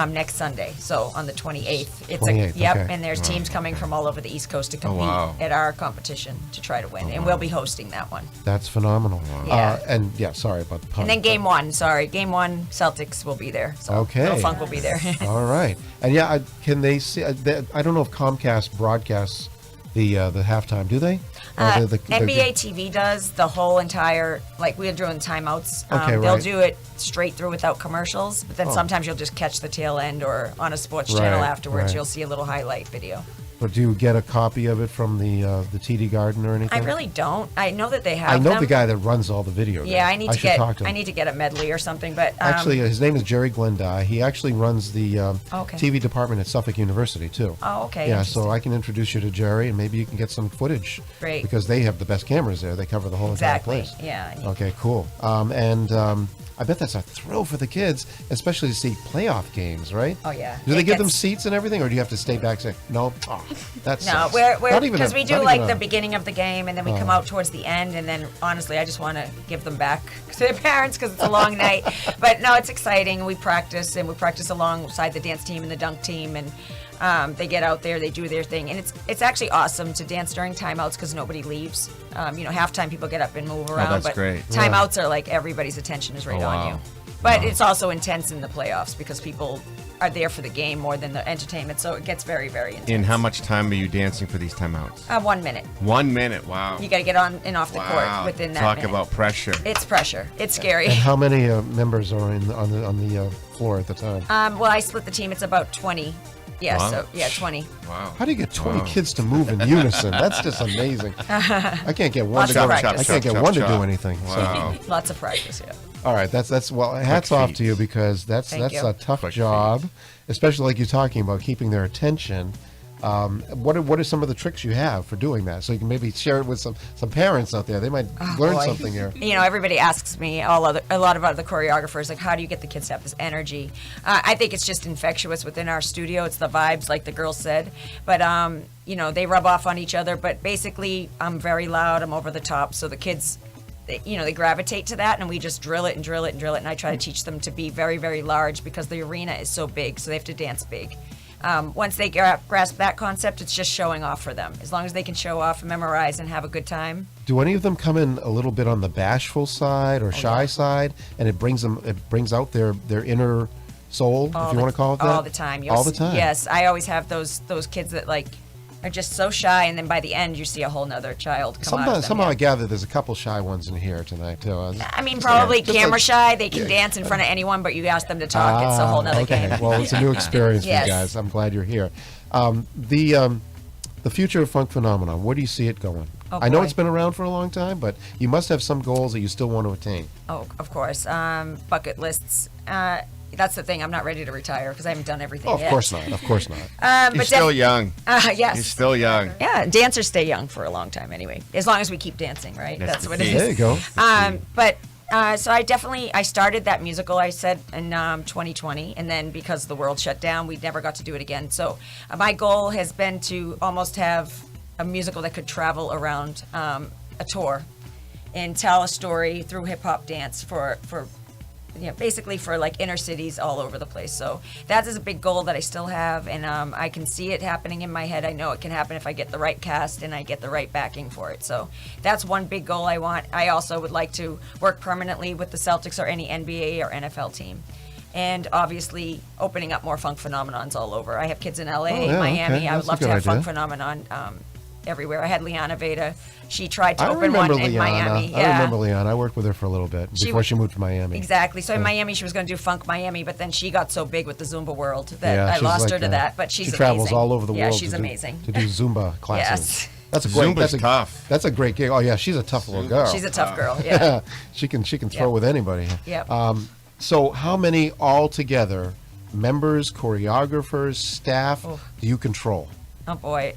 next Sunday, so on the 28th. It's
28th,
yep,
okay.
and there's teams coming from all over the East Coast to compete
wow.
at our competition to try to win, and we'll be hosting that one.
That's phenomenal.
Yeah.
And yeah, sorry about the pun.
And then game one, Celtics will be there. So
Okay.
Little Phunk will be there.
All right. And yeah, can they see? I don't know if Comcast broadcasts the halftime. Do they? Or the
NBA TV does the whole entire, like we're doing timeouts.
Okay,
they'll
right.
do it straight through without commercials, but then
Oh.
sometimes you'll just catch the tail end, or on a sports channel
Right,
afterwards
right.
you'll see a little highlight video.
But do you get a copy of it from the TD Garden or anything?
I really don't. I know that they have
I know
them.
the guy that runs all the video.
Yeah,
there.
I need to
should
get.
talk to him.
I need to get a medley or something. But
Actually, his name is Jerry Glendye. He actually runs the
Okay.
TV department at Suffolk University too.
Oh, okay.
Yeah,
interesting.
so I can introduce you to Jerry, and maybe you can get some footage.
Great.
Because they have the best cameras there. They cover the whole
Exactly.
entire place.
Yeah.
Okay, cool. I bet that's a thrill for the kids, especially to see playoff games, right?
Oh yeah.
Do they
It
give them
gets-
seats and everything, or do you have to stay back? Say no. Oh, that's
No, we're
not even
because
a-
we do
not
like
even
the
a-
beginning of the game, and then we come out towards the end, and then honestly, I just want to give them back to their parents because it's a long night. But no, it's exciting. We practice, and we practice alongside the dance team and the dunk team, and they get out there, they do their thing, and it's actually awesome to dance during timeouts because nobody leaves. Halftime people get up and move around,
that's
but
great.
timeouts are like everybody's attention is right
Oh,
on
wow.
you. But it's also intense in the playoffs because people are there for the game more than the entertainment, so it gets very, very intense.
In how much time are you dancing for these timeouts?
1 minute.
1 minute. Wow.
You got to get on and off the
Wow.
court within that
Talk
minute.
about pressure.
It's pressure. It's scary.
And how many members are on the floor at the time?
Well, I split the team. It's about 20. Yeah,
Wow.
so yeah, 20.
Wow.
How do you get 20
Wow.
kids to move in unison? That's just amazing. I can't get one
Lots
to
of
go.
practice.
I can't get
Chop,
one to
chop,
do
chop.
anything. So.
Wow.
Lots of practice. Yeah.
All right, that's well. Hats
Quick
off
feet.
to you because that's
Thank you.
a tough
Quick
job, especially like you're talking about keeping their attention. What are some of the tricks you have for doing that? So you can maybe share it with some parents out there. They might learn
boy.
something here.
Everybody asks me, a lot of other choreographers, like, how do you get the kids to have this energy? I think it's just infectious within our studio. It's the vibes, like the girls said. But, they rub off on each other. But basically, I'm very loud. I'm over the top. So the kids, they gravitate to that. And we just drill it and drill it and drill it. And I try to teach them to be very, very large because the arena is so big. So they have to dance big. Once they grasp that concept, it's just showing off for them. As long as they can show off and memorize and have a good time.
Do any of them come in a little bit on the bashful side or shy
yeah.
side, and it brings out their inner soul, if you want to call it that?
All the time.
All the time.
Yes, I always have those kids that are just so shy, and then by the end you see a whole nother child come out of them.
Somehow
yeah.
I gather there's a couple shy ones in here tonight too.
I mean, probably
Just
camera
like-
shy. They can dance in front of anyone, but you ask them to talk, it's a whole nother
okay.
game.
Well, it's a new experience for
Yes.
you guys. I'm glad you're here. The future of Funk Phenomenon, where do you see it going?
Oh,
I know
boy.
it's been around for a long time, but you must have some goals that you still want to attain.
Oh, of course. Bucket lists. That's the thing. I'm not ready to retire because I haven't done everything
Oh, of
yet.
course not. Of course not.
You're
but
still young.
yes.
You're still young.
Yeah, dancers stay young for a long time anyway, as long as we keep dancing, right?
That's the
what
key.
it is.
There you go.
So I started that musical, I said, in 2020, and then because the world shut down, we never got to do it again. So my goal has been to almost have a musical that could travel around a tour and tell a story through hip hop dance for basically for like inner cities all over the place. So that is a big goal that I still have, and I can see it happening in my head. I know it can happen if I get the right cast and I get the right backing for it. So that's one big goal I want. I also would like to work permanently with the Celtics or any NBA or NFL team. And obviously opening up more Funk Phenomenons all over. I have kids in LA,
Oh, yeah,
Miami.
okay.
I would
That's a
love to
good
have Funk
idea.
Phenomenon everywhere. I had Liana Veda. She tried to
I
open one
remember
in Miami.
Liana. I remember Liana. I worked with her for a little bit
She
before
w-
she moved to Miami.
Exactly. So in Miami, she was going to do Funk Miami, but then she got so big with the Zumba world that
Yeah,
I
she's
lost
like,
her to that. But she's
she travels
amazing.
all over the
yeah,
world.
she's
to do-
amazing.
to do Zumba classes.
Yes.
That's a great.
Zumba's
that's
tough.
That's a great gig. Oh yeah, she's a tough little girl.
She's a tough girl. Yeah.
she can throw
Yep.
with anybody.
Yep.
So how many altogether members, choreographers, staff
Oh.
do you control?
Oh boy.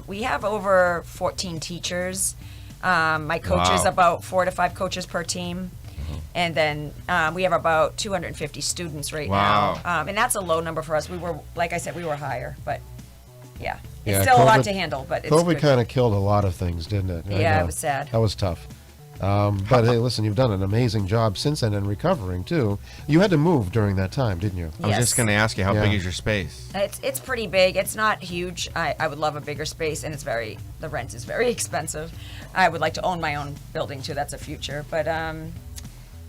We have over 14 teachers. My coach is
Wow.
about 4 to 5 coaches per team. And then we have about 250 students right
Wow.
now. And that's a low number for us. We were, like I said, we were higher, but yeah. It's
Yeah,
still a lot
COVID
to handle, but it's
COVID
good.
kind of killed a lot of things, didn't it? I
Yeah, it
know.
was sad.
That was tough. But hey, listen, you've done an amazing job since then and recovering too. You had to move during that time, didn't you?
I was just
Yes.
going to ask you, how
Yeah.
big is your space?
It's pretty big. It's not huge. I would love a bigger space, and the rent is very expensive. I would like to own my own building too. That's a future, but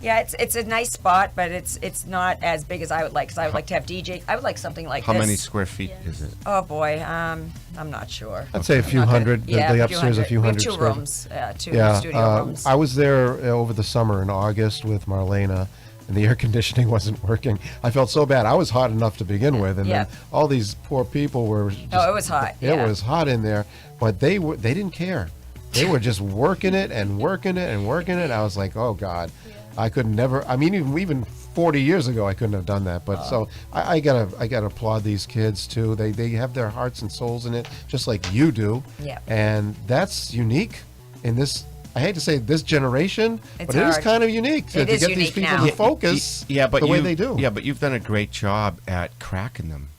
yeah, it's a nice spot, but it's not as big as I would like. Because I would like to have DJ. I would like something like
How
this.
many square feet is it?
Oh boy, I'm not sure.
I'd say a few
I'm not
hundred.
gonna- yeah,
the upstairs a few
We have
hundred.
2
square-
rooms, two
Yeah,
studio rooms.
I was there over the summer in August with Marlena, and the air conditioning wasn't working. I felt so bad. I was hot enough to begin with, and
Yeah.
then all these poor people were. Just,
Oh, it was hot.
It
Yeah.
was hot in there, but they didn't care. They were just working it and working it and working it. I was like, oh God, I could never. I mean, even 40 years ago, I couldn't have done that. But so I gotta applaud these kids too. They have their hearts and souls in it, just like you do.
Yeah.
And that's unique in this. I hate to say this generation,
It's
but it is
hard.
kind of unique to
It is
get these
unique
people
now.
to focus
but
the way
you-
they do.
Yeah, but you've done a great job at cracking them.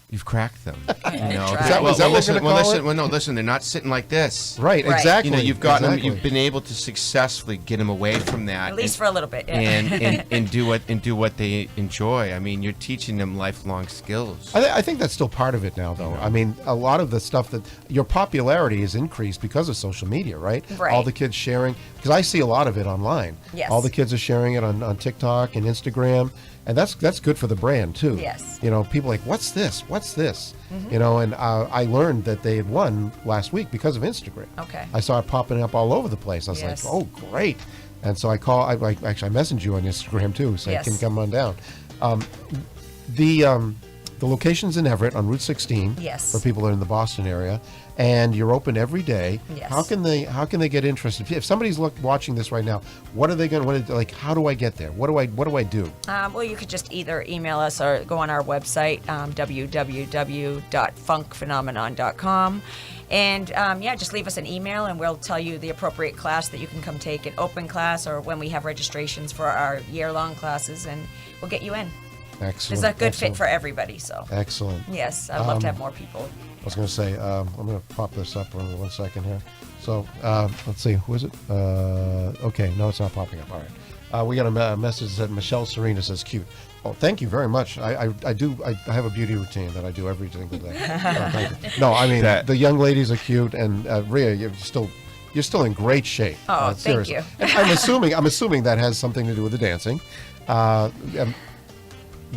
You've cracked them. You know,
Is that
what we're
listen,
gonna
well,
call
listen,
it?
well, no, listen. They're not sitting like this.
Right,
Right.
exactly.
You know, you've gotten
exactly.
them. You've been able to successfully get them away from that,
At least for a little bit. Yeah.
and do what they enjoy. I mean, you're teaching them lifelong skills.
I think that's still part of it now, though. I mean, a lot of the stuff that your popularity has increased because of social media, right?
Right.
All the kids sharing, because I see a lot of it online.
Yes.
All the kids are sharing it on TikTok and Instagram, and that's good for the brand too.
Yes.
You know, people are like, what's this? What's this? You know, and I learned that they had won last week because of Instagram.
Okay.
I saw it popping up all over the place. I was
Yes.
like, oh, great. And so I actually I messaged you on Instagram too, so
Yes.
I can come on down. The location's in Everett on Route 16.
Yes.
For people that are in the Boston area, and you're open every day.
Yes.
How can they get interested? If somebody's watching this right now, what are they going to like? How do I get there? What do I do?
Well, you could just either email us or go on our website, www.funkphenomenon.com. And just leave us an email and we'll tell you the appropriate class that you can come take, an open class or when we have registrations for our year-long classes, and we'll get you in.
Excellent.
There's a good
excellent,
fit for everybody, so.
Excellent.
Yes, I'd love to have more people.
I was going to say, I'm going to pop this up in 1 second here. So let's see, who is it? Okay, no, it's not popping up. All right. We got a message that Michelle Serena says cute. Oh, thank you very much. I have a beauty routine that I do every single day. Thank you. No, I mean the young ladies are cute, and Reia, you're still in great shape.
Oh, thank
seriously.
you.
And I'm assuming that has something to do with the dancing.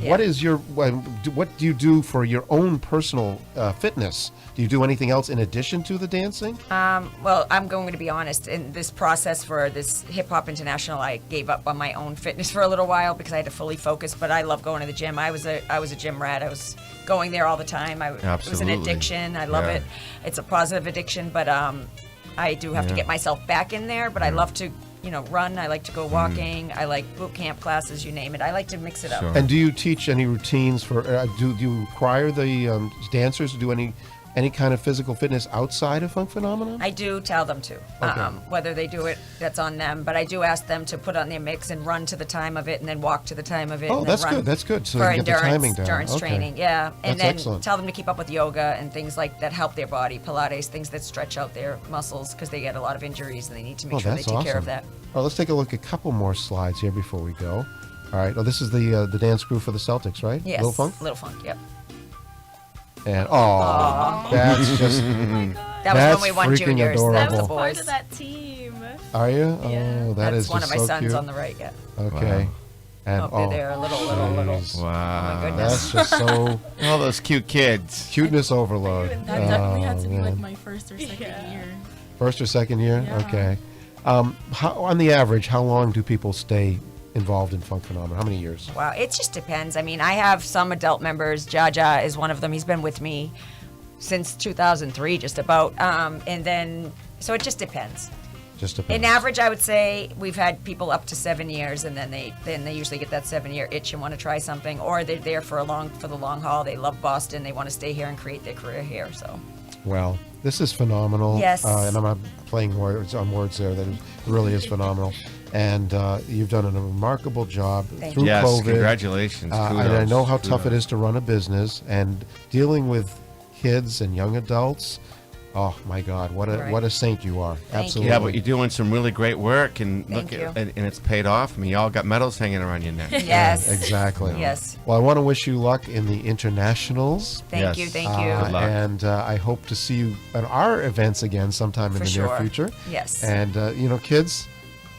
What is what do you do for your own personal fitness? Do you do anything else in addition to the dancing?
Well, I'm going to be honest. In this process for this Hip Hop International, I gave up on my own fitness for a little while because I had to fully focus. But I love going to the gym. I was a gym rat. I was going there all the time. It was an
Absolutely.
addiction. I love
Yeah.
it. It's a positive addiction, but I do have to get myself back in there. But I love to, run. I like to go walking. I like boot camp classes. You name it. I like to mix it up.
Sure.
And do you teach any routines for? Do you require the dancers to do any kind of physical fitness outside of Funk Phenomenon?
I do tell them to. Whether they do it, that's on them. But I do ask them to put on their mix and run to the time of it, and then walk to the time of it.
Oh,
and then
that's
run
good. That's good. So
for
you get the timing down.
endurance
Okay.
training, yeah. And
That's
then
excellent.
tell them to keep up with yoga and things like that help their body, Pilates, things that stretch out their muscles because they get a lot of injuries and they need to make sure they
that's
take care of
awesome.
that.
Well, let's take a look at a couple more slides here before we go. All right. Oh, this is the dance crew for the Celtics, right?
Yes.
Lil Funk.
Little Funk, yep.
And that's just.
That was
That's
when we won
freaking
juniors.
adorable.
I
That's
was
the
part
boys.
of that team.
Are you?
Yeah.
Oh,
That's
is
one
just
of my
so
sons
cute.
on the right, yeah.
Okay. And
Oh, they're little.
jeez.
Wow.
Oh, my goodness.
That's just so
All those cute kids.
cuteness overload.
That definitely had to be
man.
like my first or second year.
First or second year?
Yeah.
Okay. How, on the average, how long do people stay involved in Funk Phenomenon? How many years?
Wow, it just depends. I mean, I have some adult members. Jaja is one of them. He's been with me since 2003, just about. And then, so it just depends.
Just depends.
In average, I would say we've had people up to 7 years, and then they usually get that 7-year itch and want to try something, or they're there for the long haul. They love Boston. They want to stay here and create their career here. So.
Well, this is phenomenal.
Yes.
And I'm not playing words on words there. That it really is phenomenal. And you've done a remarkable job
Thank
through
you.
Yes,
COVID.
congratulations.
And I know how tough it
Kudos.
is to run a business and dealing with kids and young adults. Oh my God, what
Right.
a saint you are!
Thank you.
Absolutely.
Yeah, but you're doing some really great work, and
Thank you.
and it's paid off. I mean, y'all got medals hanging around your neck.
Yes.
Exactly.
Yes.
Well, I want to wish you luck in the internationals.
Thank
Yes.
you. Thank you.
Good luck.
And I hope to see you at our events again sometime in
For
the
sure.
near future.
Yes.
And kids,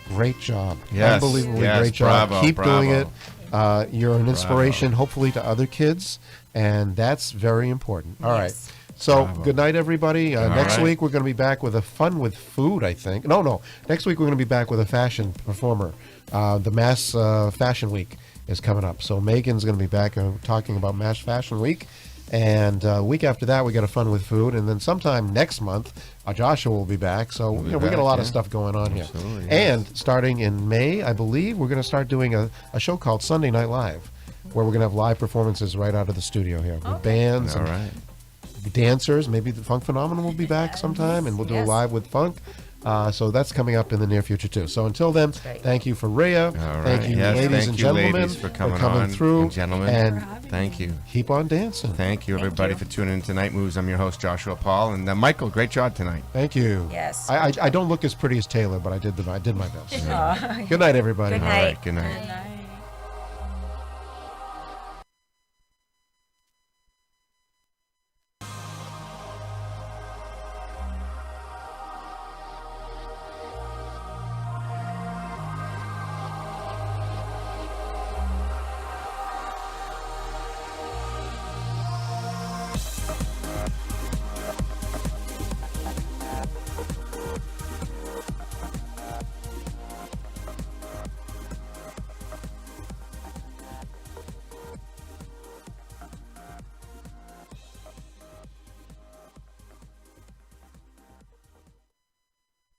great job.
Yes.
Unbelievably
Yes,
great job.
bravo,
Keep doing it.
bravo.
You're an inspiration, hopefully, to other kids, and that's very important. All right.
Yes.
So,
Bravo.
good night, everybody. Next
right.
week, we're going to be back with a fun with food, I think. No. Next week, we're going to be back with a fashion performer, the Mass Fashion Week. is coming up. So Megan's going to be back talking about MASH Fashion Week. And week after that, we got a Fun with Food. And then sometime next month, Joshua will be back. So we got a lot of stuff going on here.
Absolutely, yes.
And starting in May, I believe, we're going to start doing a show called Sunday Night Live, where we're going to have live performances right out of the studio here with bands
All
and
right.
dancers. Maybe the Funk Phenomenon will be back sometime, and we'll do a live with Funk. So that's coming up in the near future too. So until then, thank you for Reia.
All right.
Thank you,
Yes,
ladies
thank
and
you,
gentlemen,
ladies, for coming on,
through.
and gentlemen.
And
Thank you.
keep on dancing.
Thank you, everybody, for tuning in tonight. Moves. I'm your host, Joshua Paul, and Michael. Great job tonight.
Thank you.
Yes.
I don't look as pretty as Taylor, but I did my best. Good night, everybody.
Good
All
night.
right. Good night.
Good night.